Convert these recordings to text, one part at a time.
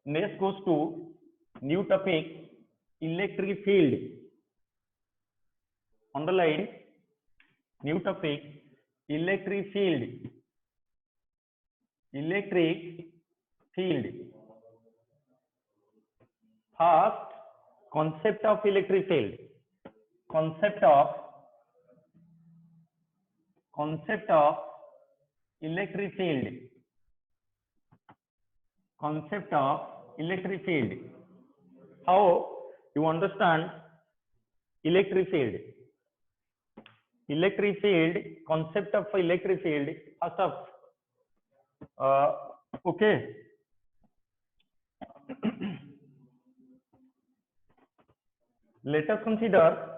Next goes to new topic, electric field. Underline new topic, electric field. Electric field. First, concept of electric field. Concept of electric field. Concept of electric field. How you understand electric field? Electric field, concept of electric field. First of okay. Let us consider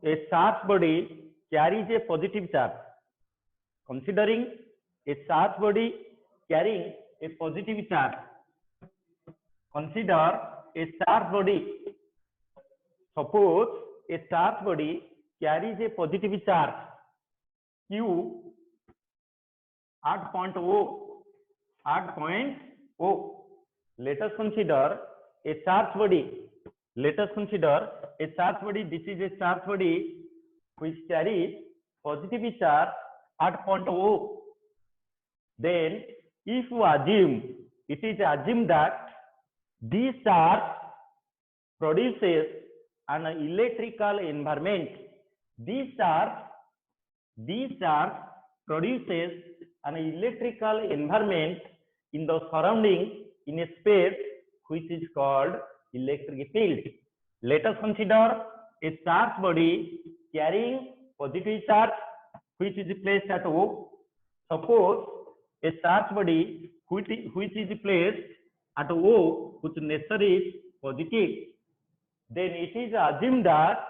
a charged body carries a positive charge. Considering a charged body carrying a positive charge. Consider a charged body. Suppose a charged body carries a positive charge Q at point O. Let us consider a charged body. This is a charged body which carries positive charge at point O. Then, if you assume, it is assumed that this charge produces an electrical environment. This charge produces an electrical environment in the surrounding in a space which is called electric field. Let us consider a charged body carrying positive charge which is placed at O. Suppose a charged body which is placed at O, whose nature is positive. Then it is assumed that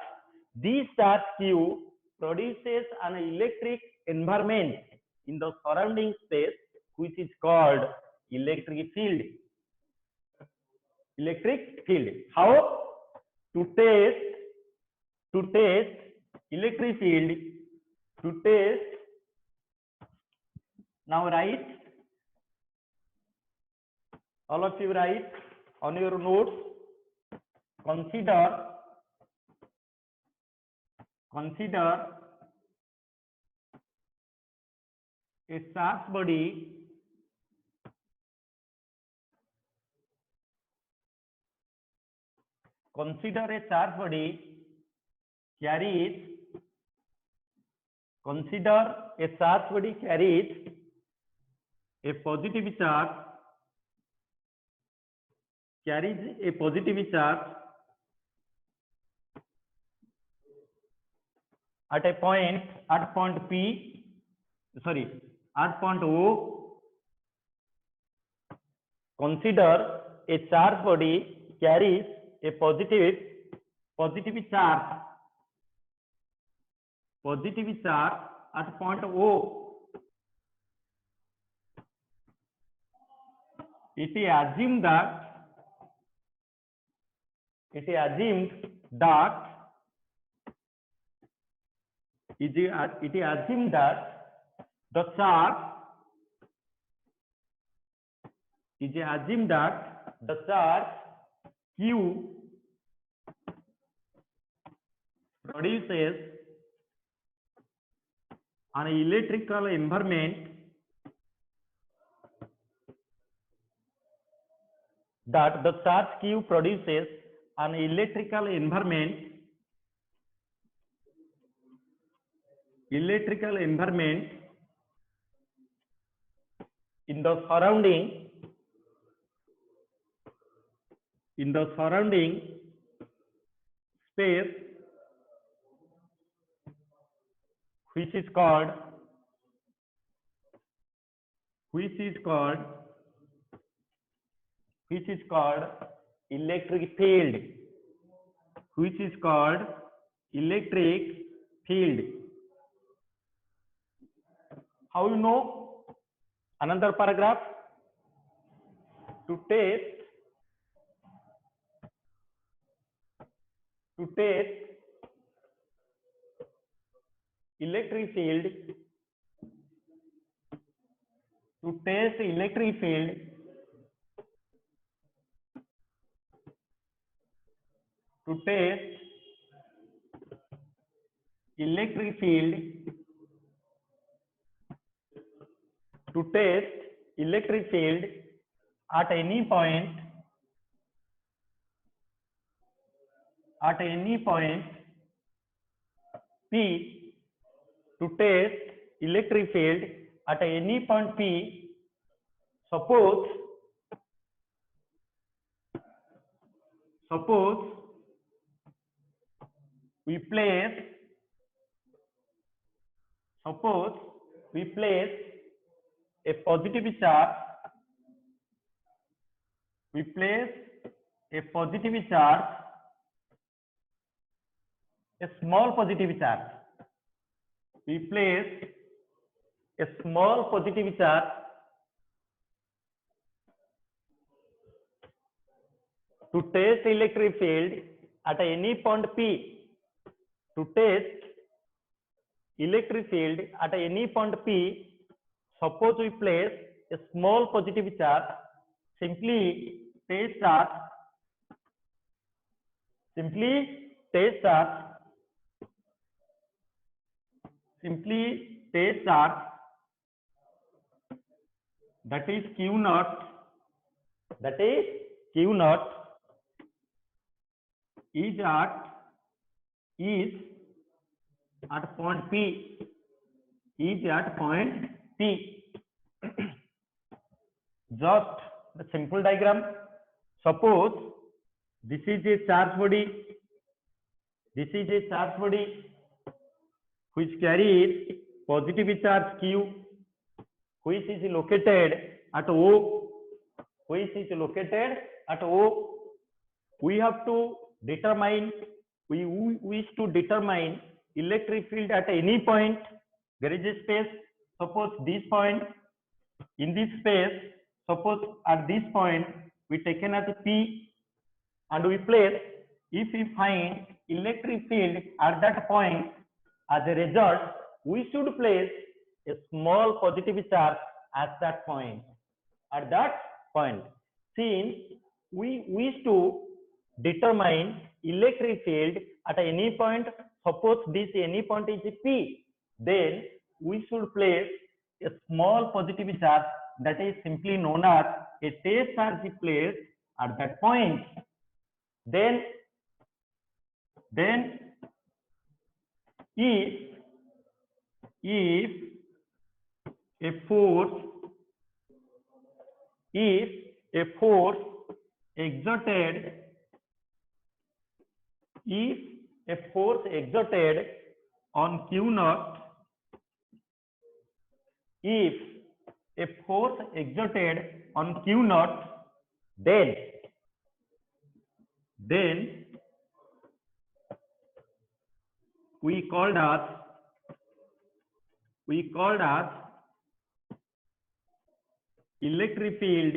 this charge Q produces an electric environment in the surrounding space which is called electric field. How to test electric field? To test, now write, all of you write on your notes. Consider a charged body carries a positive charge at point O. Consider a charged body carries a positive charge at point O. It is assumed that the charge Q produces an electrical environment in the surrounding space which is called electric field. How you know? Another paragraph. To test electric field, to test electric field at any point P, to test electric field at any point P. Suppose we place a positive charge, a small positive charge. We place a small positive charge to test electric field at any point P. To test electric field at any point P, suppose we place a small positive charge. Simply test charge that is Q naught, is at point P, Just the simple diagram. Suppose this is a charge body, which carries positive charge Q, which is located at O. We have to determine, we wish to determine electric field at any point. There is a space, suppose this point. In this space, suppose at this point we taken as P and we place. If we find electric field at that point, as a result, we should place a small positive charge at that point. Since we wish to determine electric field at any point, suppose this any point is P, then we should place a small positive charge, that is simply known as a test charge, placed at that point. Then if a force exerted on Q naught, then we called as electric field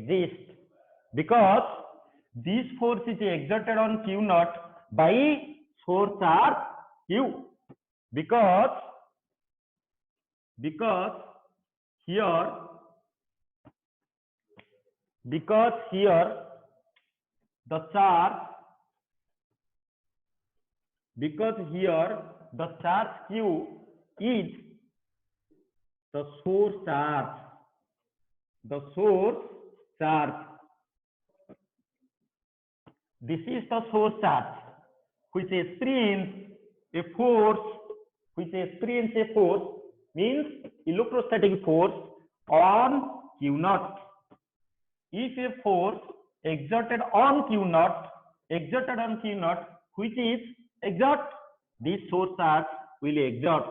exists because this force is exerted on Q naught by source charge Q, because here the charge Q is the source charge. This is the source charge which experience a force, means electrostatic force on Q naught. If a force exerted on Q naught, which is exert, this source charge will exert.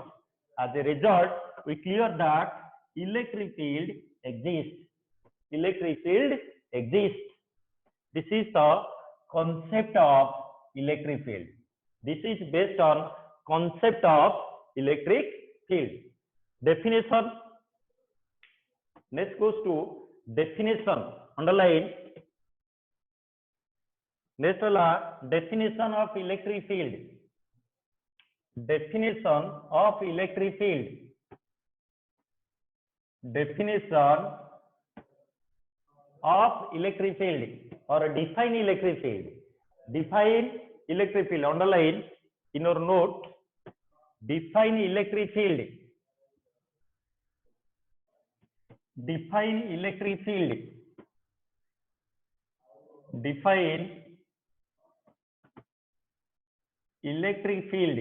As a result, we clear that electric field exists. This is the concept of electric field. This is based on concept of electric field. Definition. Next goes to definition. Underline. Next definition of electric field. Definition of electric field of electric field or define electric field. Define electric field. Underline in your note. Define electric field. Define electric field. Define electric field.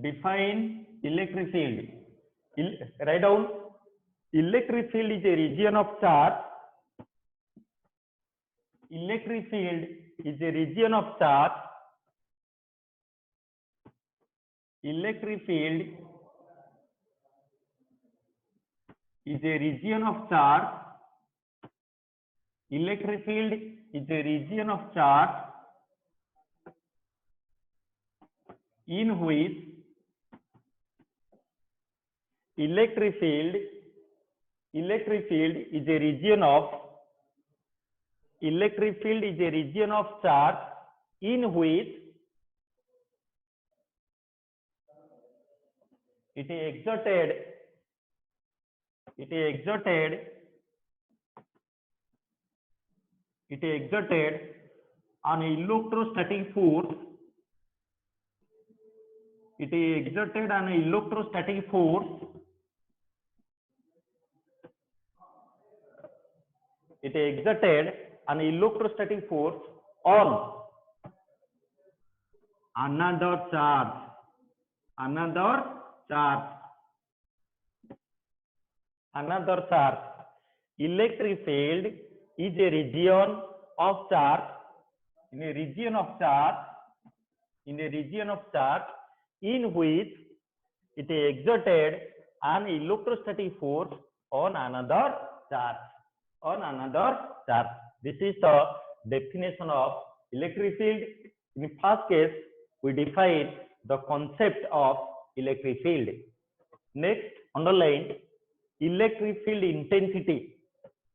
Define electric field. Write down. Electric field is a region of charge. Electric field is a region of charge. Electric field is a region of charge. Electric field is a region of charge in which electric field is a region of charge in which it is exerted an electrostatic force. It is exerted an electrostatic force. It is exerted an electrostatic force on another charge. Another charge. Electric field is a region of charge. In a region of charge in which it is exerted an electrostatic force on another charge. This is the definition of electric field. In the first case, we define the concept of electric field. Next, underline electric field intensity.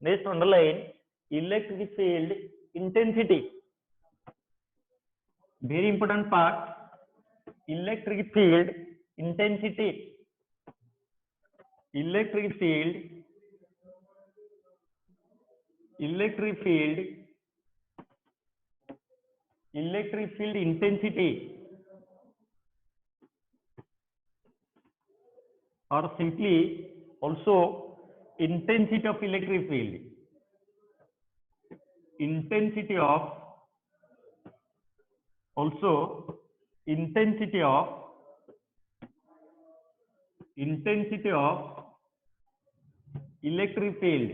Next, underline electric field intensity. Very important part. Electric field intensity. Electric field intensity, or simply also intensity of electric field. Intensity of electric field.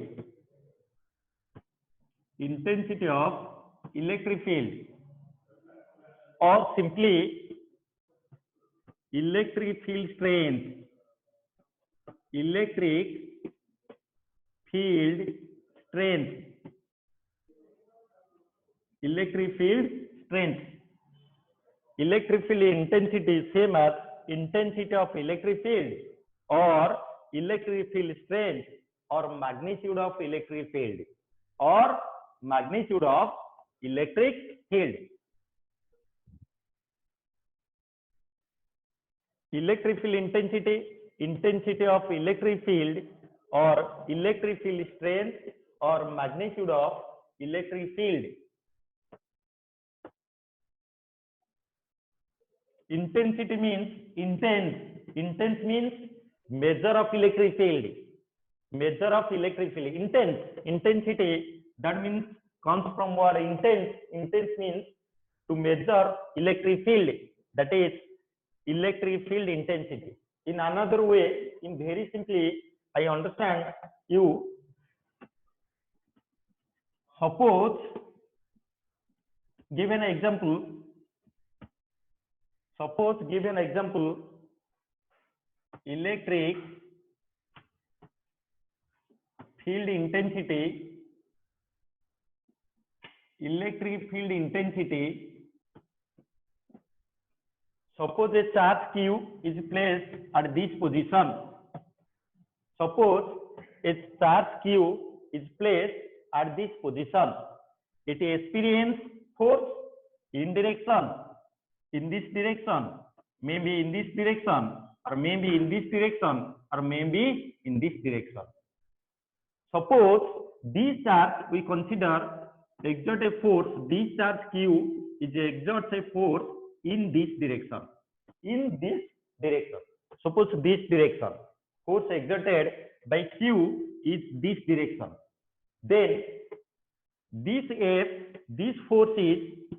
Intensity of electric field, or simply electric field strength. Electric field strength. Electric field strength. Electric field intensity is same as intensity of electric field, or electric field strength, or magnitude of electric field, or magnitude of electric field. Electric field intensity of electric field, or electric field strength, or magnitude of electric field. Intensity means intense. Intense means measure of electric field. Measure of electric field. Intense. Intensity, that means comes from word intense. Intense means to measure electric field. That is electric field intensity. In another way, in very simply, I understand you. Suppose, give an example. Suppose, give an example. Electric field intensity. Electric field intensity. Suppose a charge Q is placed at this position. Suppose a charge Q is placed at this position. It experiences force in direction, in this direction, maybe in this direction, or maybe in this direction, or maybe in this direction. Suppose this charge we consider exert a force. This charge Q is exerts a force in this direction. In this direction. Suppose this direction. Force exerted by Q is this direction. Then this F, this force is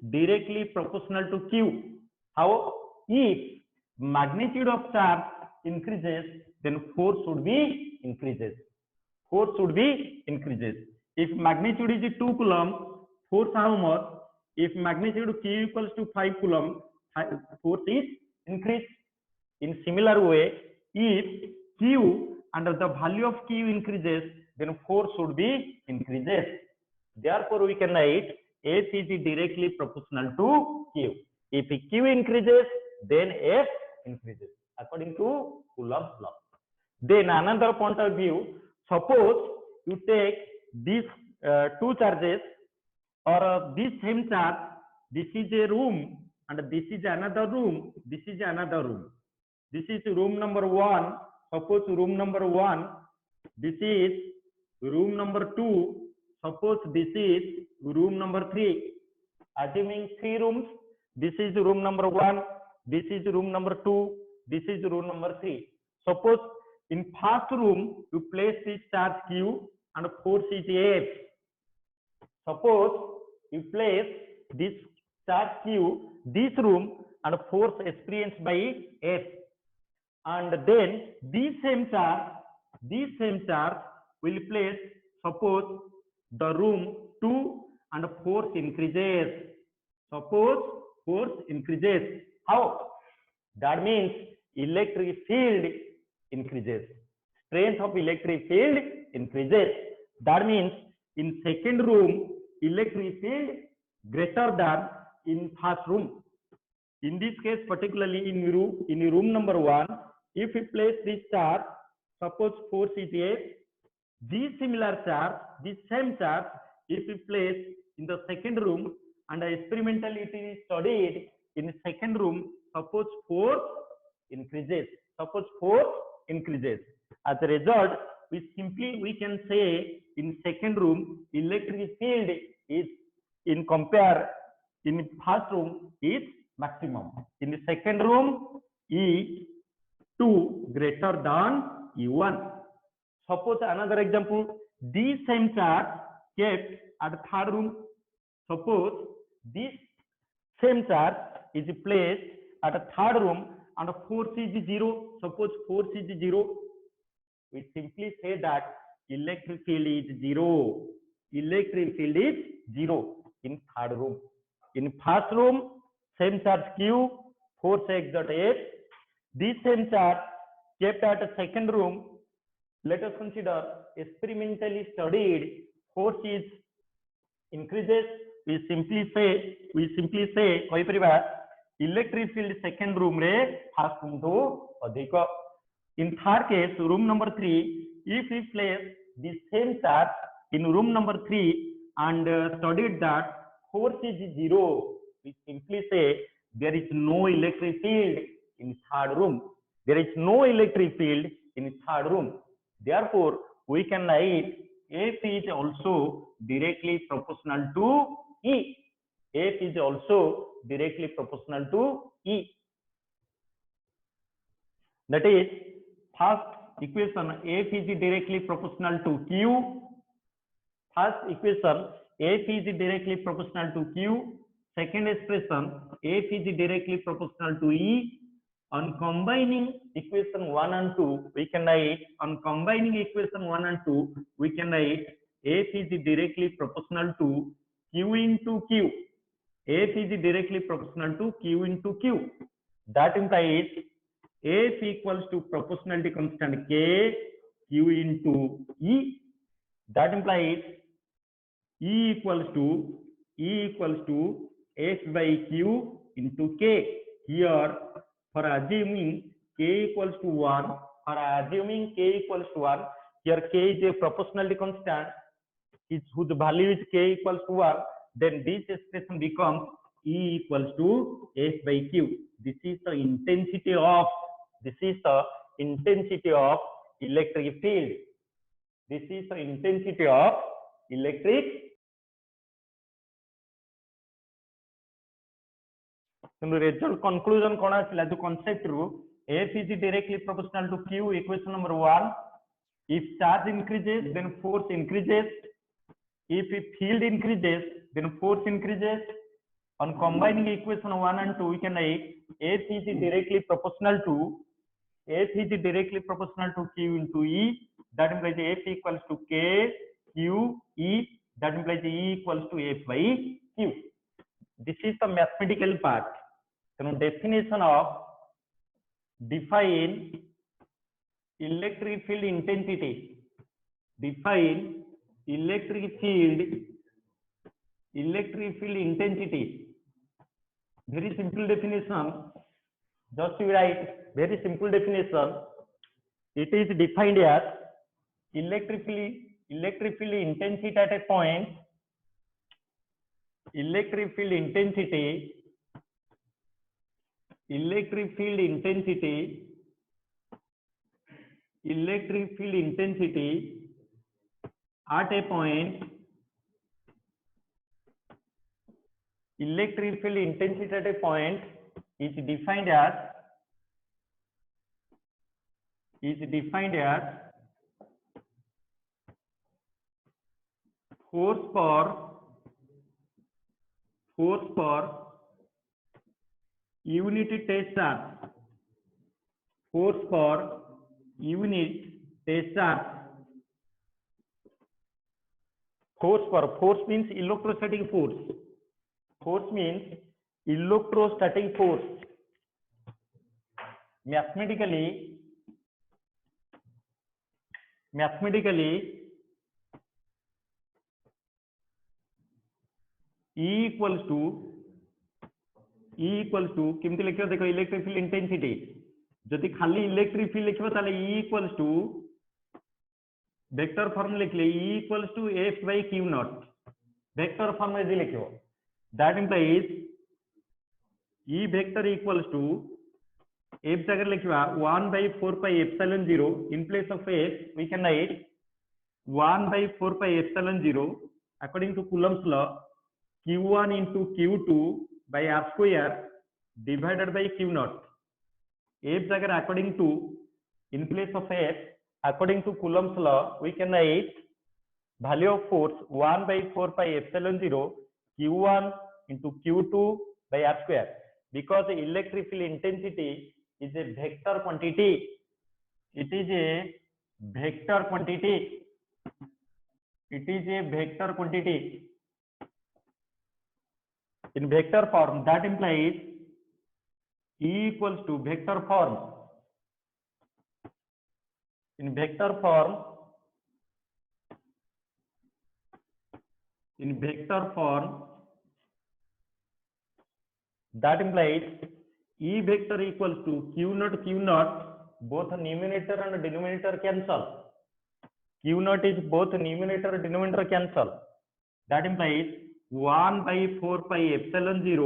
directly proportional to Q. How? If magnitude of charge increases, then force should be increases. Force should be increases. If magnitude is 2 coulomb, force how much? If magnitude Q equals to 5 coulomb, force is increased. In similar way, if Q and the value of Q increases, then force should be increases. Therefore, we can write F is directly proportional to Q. If Q increases, then F increases according to Coulomb's law. Then another point of view, suppose you take these two charges or this same charge, this is a room and this is another room, this is another room. This is room number 1, suppose room number 1, this is room number 2, suppose this is room number 3. Assuming 3 rooms, this is room number 1, this is room number 2, this is room number 3. Suppose in first room you place this charge Q and force is F. Suppose you place this charge Q this room and force experienced by F. And then this same charge will place, suppose the room 2 and force increases. Suppose force increases. How? That means electric field increases. Strength of electric field increases. That means in second room, electric field greater than in first room. In this case, particularly in room number 1, if we place this charge, suppose force is F, this similar charge, this same charge, if we place in the second room and experimentally it is studied in the second room, suppose force increases. Suppose force increases. As a result, we can say in second room electric field is in first room is maximum. In the second room, E2 greater than E1. Suppose another example, this same charge kept at third room. Suppose this same charge is placed at a third room and force is 0. Suppose force is 0. We simply say that electric field is 0. Electric field is 0 in third room. In first room, same charge Q, force exert F. This same charge kept at a second room. Let us consider experimentally studied force is increases. We simply say electric field second room re first room to adhika. In third case, room number 3, if we place the same charge in room number 3 and studied that force is 0, we simply say there is no electric field in third room. There is no electric field in third room. Therefore, we can write F is also directly proportional to E. F is also directly proportional to E. That is, first equation F is directly proportional to Q. First equation F is directly proportional to Q. Second expression F is directly proportional to E. On combining equation 1 and 2, we can write F is directly proportional to Q into Q. F is directly proportional to Q into Q. That implies F equals to proportionality constant K, Q into E. That implies E equals to F by Q into K. Here, for assuming K equals to 1, here K is a proportionality constant, whose value is K equals to 1, then this expression becomes E equals to F by Q. This is the intensity of electric field. This is the intensity of electric. Result conclusion कौन आसिला जो concept रू F is directly proportional to Q. Equation number 1. If charge increases, then force increases. If field increases, then force increases. On combining equation 1 and 2, we can write F is directly proportional to Q into E. That implies F equals to K Q E. That implies E equals to F by Q. This is the mathematical part. So definition of define electric field intensity. Define electric field intensity. Very simple definition. Just to write very simple definition. It is defined as electric field intensity at a point. Electric field intensity at a point. Electric field intensity at a point is defined as force per unit test charge. Force per unit test charge. Force means electrostatic force. Force means electrostatic force. Mathematically E equals to किमती लिखियो देखो electric field intensity जदि खाली electric field लिखियो ताले E equals to vector form लिखले E equals to F by Q naught vector form में लिखियो that implies E vector equals to F जगह लिखियो 1 by 4 pi epsilon 0 in place of F we can write 1 by 4 pi epsilon 0 according to Coulomb's law Q1 into Q2 by R square divided by Q naught. F जगह according to in place of F according to Coulomb's law we can write value of force 1 by 4 pi epsilon 0 Q1 into Q2 by R square because the electric field intensity is a vector quantity. It is a vector quantity. In vector form that implies E equals to vector form. In vector form that implies E vector equals to Q naught both numerator and denominator cancel. Q naught is both numerator and denominator cancel. That implies 1 by 4 pi epsilon 0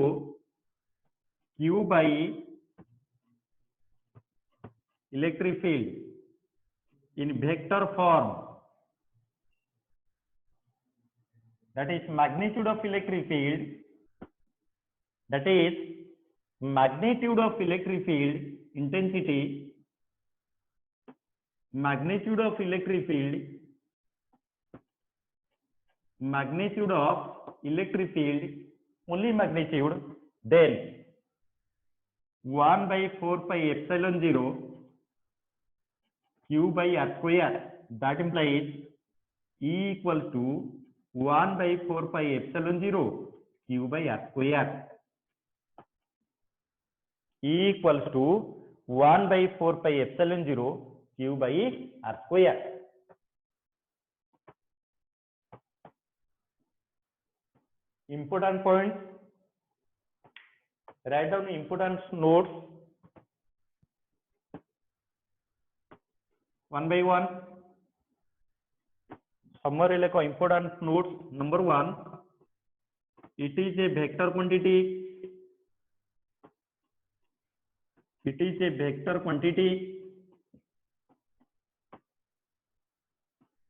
Q by electric field in vector form. That is magnitude of electric field. That is magnitude of electric field intensity. Magnitude of electric field only magnitude, then 1 by 4 pi epsilon 0 Q by R square. That implies E equals to 1 by 4 pi epsilon 0 Q by R square. E equals to 1 by 4 pi epsilon 0 Q by R square. Important points. Write down important notes one by one. Summary like important notes. Number 1, it is a vector quantity. It is a vector quantity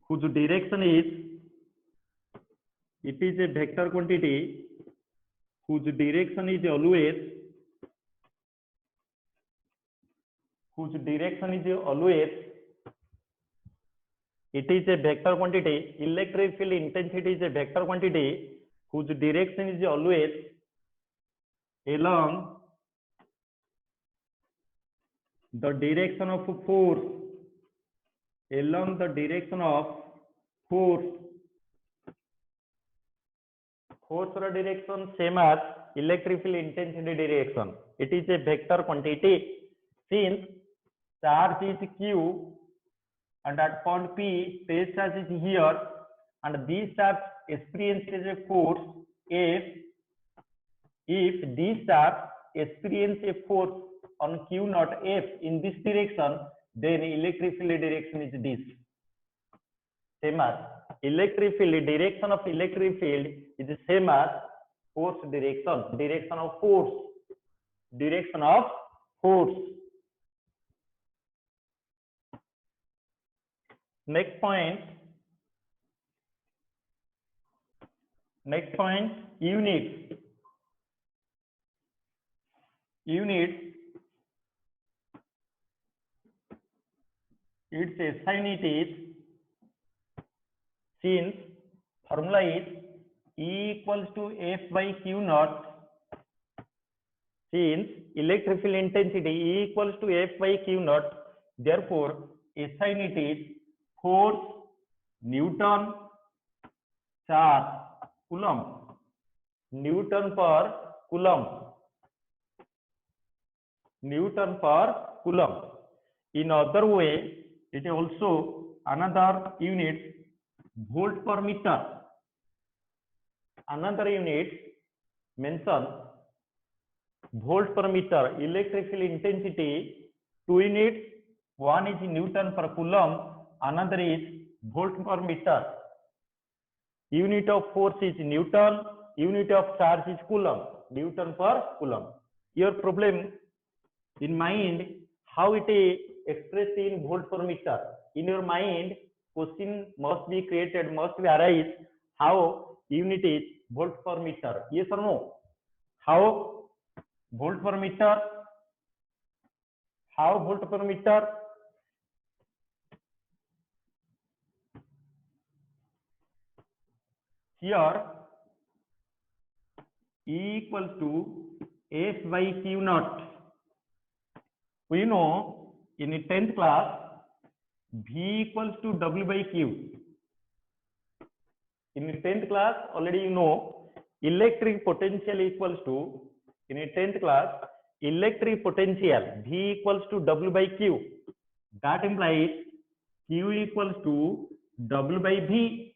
whose direction is, it is a vector quantity whose direction is always, it is a vector quantity, electric field intensity is a vector quantity whose direction is always along the direction of force, along the direction of force. Force direction same as electric field intensity direction. It is a vector quantity. Since charge is Q and at point P space charge is here, and this charge experiences a force F. If this charge experiences a force on Q naught F in this direction, then electric field direction is this. Same as electric field, direction of electric field is the same as force direction, direction of force, direction of force. Next point, units. Its SI unit is, since formula is E equals to F by Q naught, since electric field intensity E equals to F by Q naught, therefore SI unit is force Newton charge coulomb, Newton per coulomb, Newton per coulomb. In other way, it is also another unit, volt per meter. Another unit mention volt per meter. Electric field intensity, 2 units, one is Newton per coulomb, another is volt per meter. Unit of force is Newton, unit of charge is coulomb, Newton per coulomb. Your problem in mind, how it is expressed in volt per meter. In your mind, question must be created, must be arise, how unit is volt per meter. Yes or no? How volt per meter? How volt per meter? Here E equals to F by Q naught. We know in 10th class V equals to W by Q. In 10th class already you know electric potential equals to, in 10th class electric potential V equals to W by Q. That implies Q equals to W by V.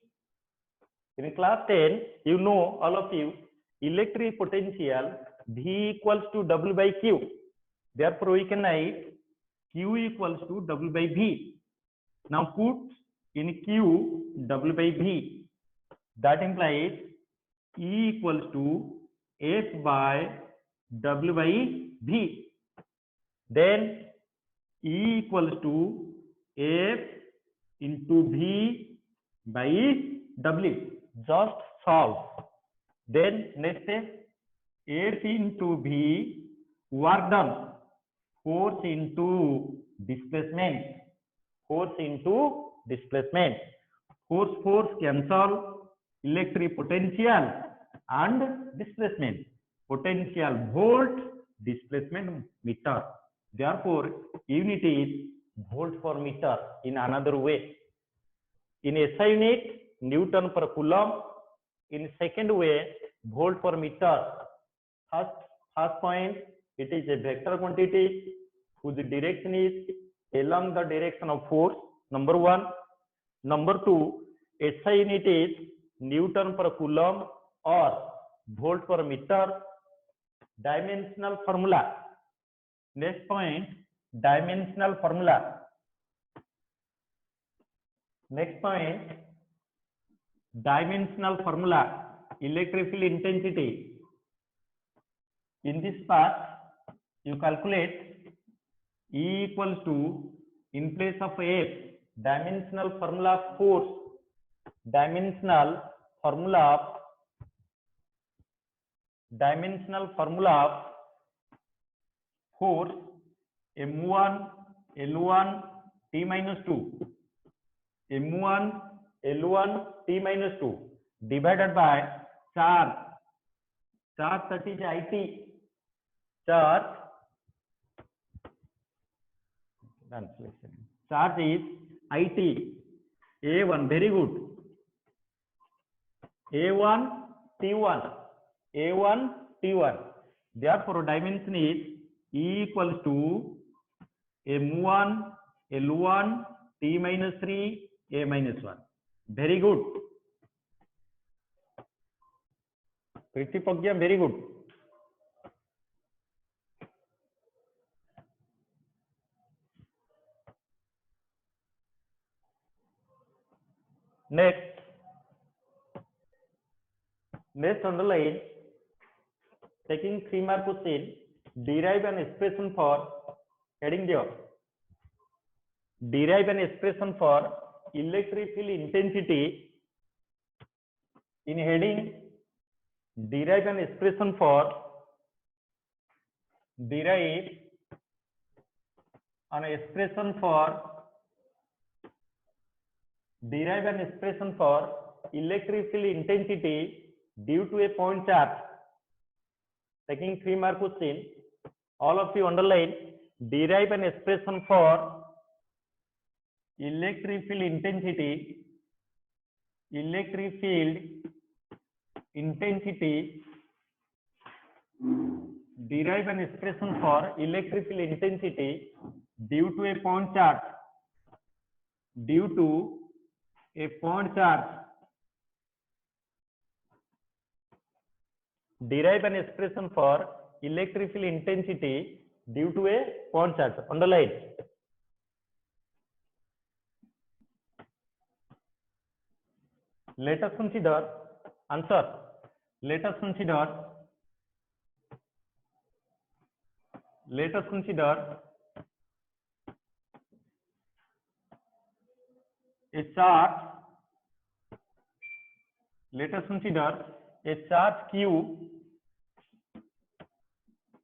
In class 10 you know, all of you, electric potential V equals to W by Q. Therefore we can write Q equals to W by V. Now put in Q W by V. That implies E equals to F by W by V. Then E equals to F into V by W. Just solve. Then next step, F into V, work done. Force into displacement. Force into displacement. Force cancel, electric potential and displacement. Potential volt, displacement meter. Therefore, unit is volt per meter in another way. In SI unit, Newton per coulomb. In second way, volt per meter. First point, it is a vector quantity whose direction is along the direction of force. Number one. Number two, SI unit is Newton per coulomb or volt per meter. Dimensional formula. Next point, dimensional formula. Next point, dimensional formula. Electric field intensity. In this part, you calculate E equals to, in place of F, dimensional formula of force dimensional formula of force m1 l1 t minus 2 m1 l1 t minus 2 divided by charge that is it charge is it a1 very good a1 t1 a1 t1 therefore dimension is E equals to m1 l1 t minus 3 a minus 1 very good Priti Pragya very good next underline taking 3 mark question derive an expression for heading there derive an expression for electric field intensity in heading derive an expression for electric field intensity due to a point charge taking 3 mark question all of you underline derive an expression for electric field intensity derive an expression for electric field intensity due to a point charge derive an expression for electric field intensity due to a point charge underline let us consider answer let us consider a charge q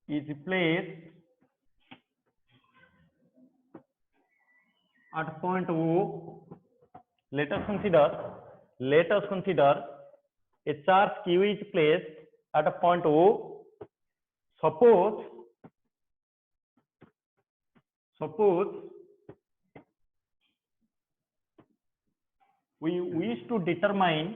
is placed at point O. Let us consider a charge q is placed at a point O. Suppose we wish to determine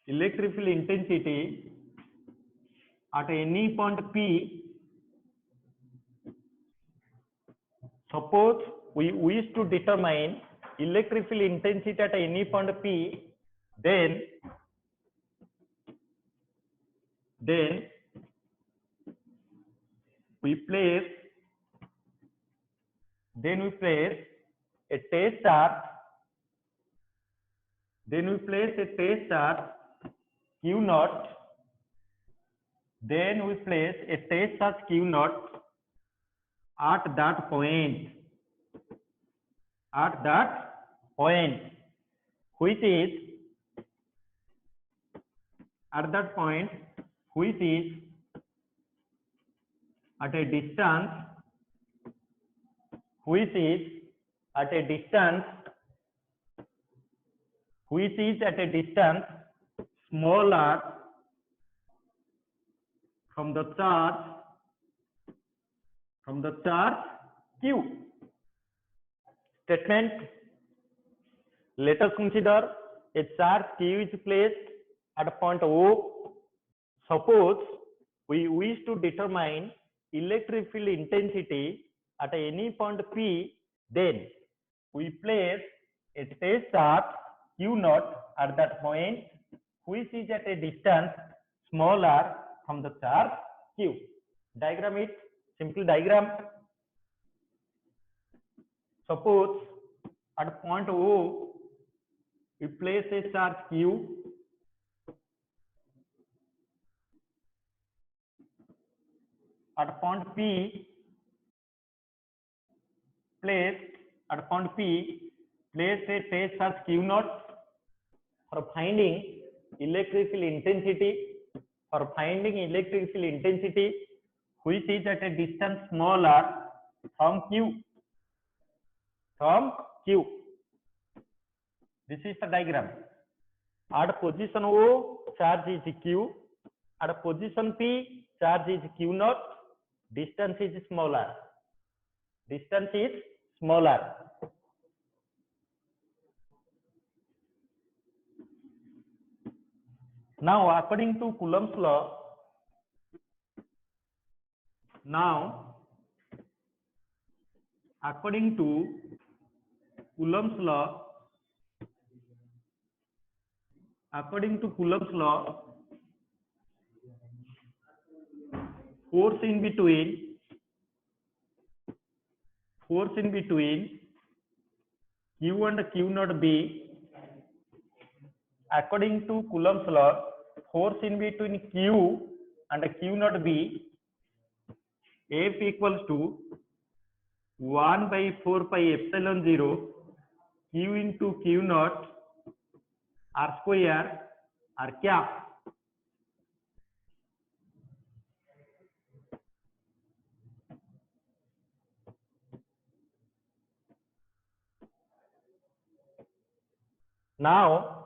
electric field intensity at any point P. Suppose we wish to determine electric field intensity at any point P, then we place a test charge q naught at that point which is at a distance smaller from the charge q. Statement. Let us consider a charge q is placed at point O. Suppose we wish to determine electric field intensity at any point P, then we place a test charge q naught at that point which is at a distance smaller from the charge q. Diagram it, simple diagram. Suppose at point O We place a charge Q at point P. Place at point P. Place a test charge Q naught for finding electric field intensity. For finding electric field intensity, which is at a distance smaller from Q. From Q. This is the diagram. At position O, charge is Q. At position P, charge is Q naught. Distance is smaller. Distance is smaller. Now, according to Coulomb's law, according to Coulomb's law, force in between Q and Q naught B. According to Coulomb's law, force in between Q and Q naught B, F equals to 1 by 4 pi epsilon 0 Q into Q naught R square R cap. Now,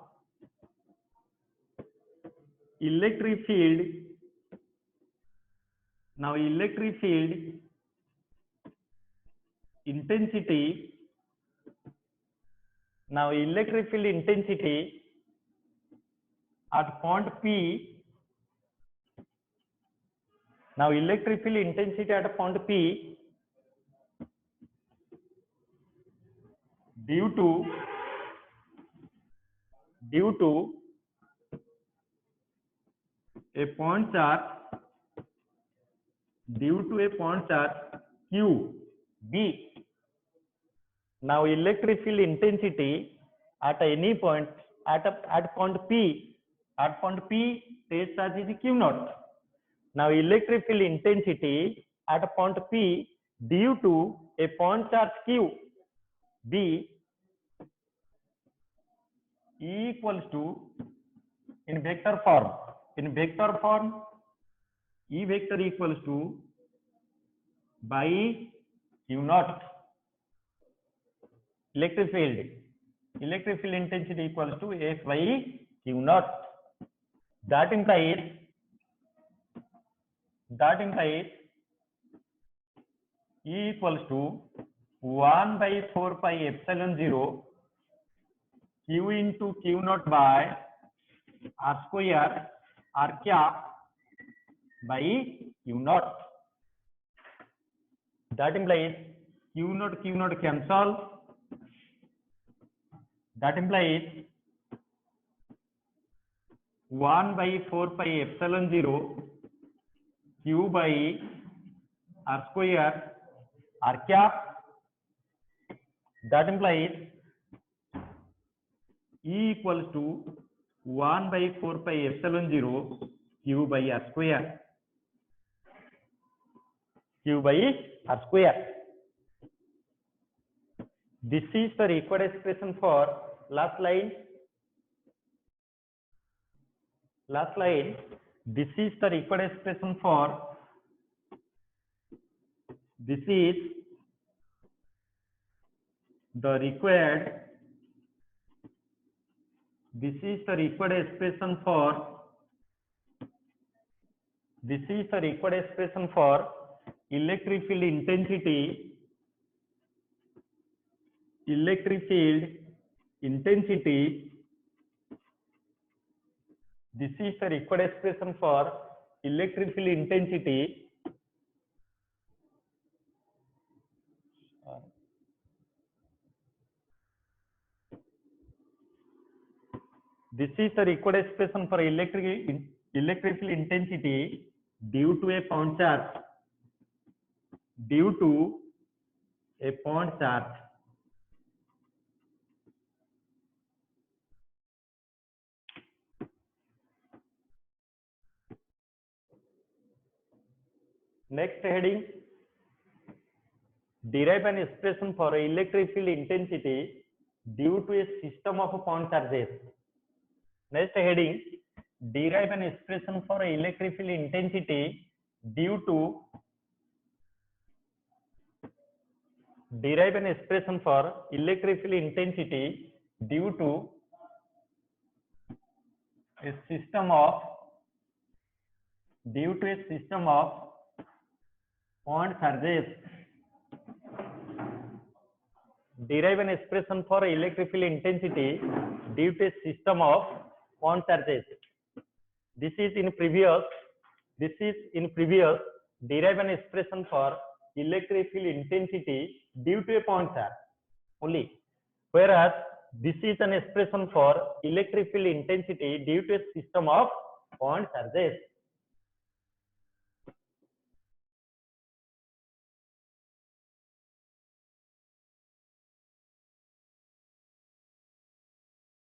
electric field intensity. Now, electric field intensity at point P. Now, electric field intensity at point P due to a point charge Q B. Now, electric field intensity at any point at point P, state charge is Q naught. Now, electric field intensity at point P due to a point charge Q B equals to, in vector form, E vector equals to by Q naught. Electric field intensity equals to F by Q naught. That implies E equals to 1 by 4 pi epsilon 0 Q into Q naught by R square R cap by Q naught. That implies Q naught cancel. That implies 1 by 4 pi epsilon 0 Q by R square R cap. That implies E equals to 1 by 4 pi epsilon 0 Q by R square. This is the required expression for last line. This is the required expression for electric field intensity. This is the required expression for electric field intensity. This is the required expression for electric field intensity due to a point charge. Next heading, derive an expression for electric field intensity due to a system of point charges. Next heading, derive an expression for electric field intensity due to derive an expression for electric field intensity due to a system of point charges. Derive an expression for electric field intensity due to a system of point charges. This is in previous. Derive an expression for electric field intensity due to a point charge only. Whereas this is an expression for electric field intensity due to a system of point charges.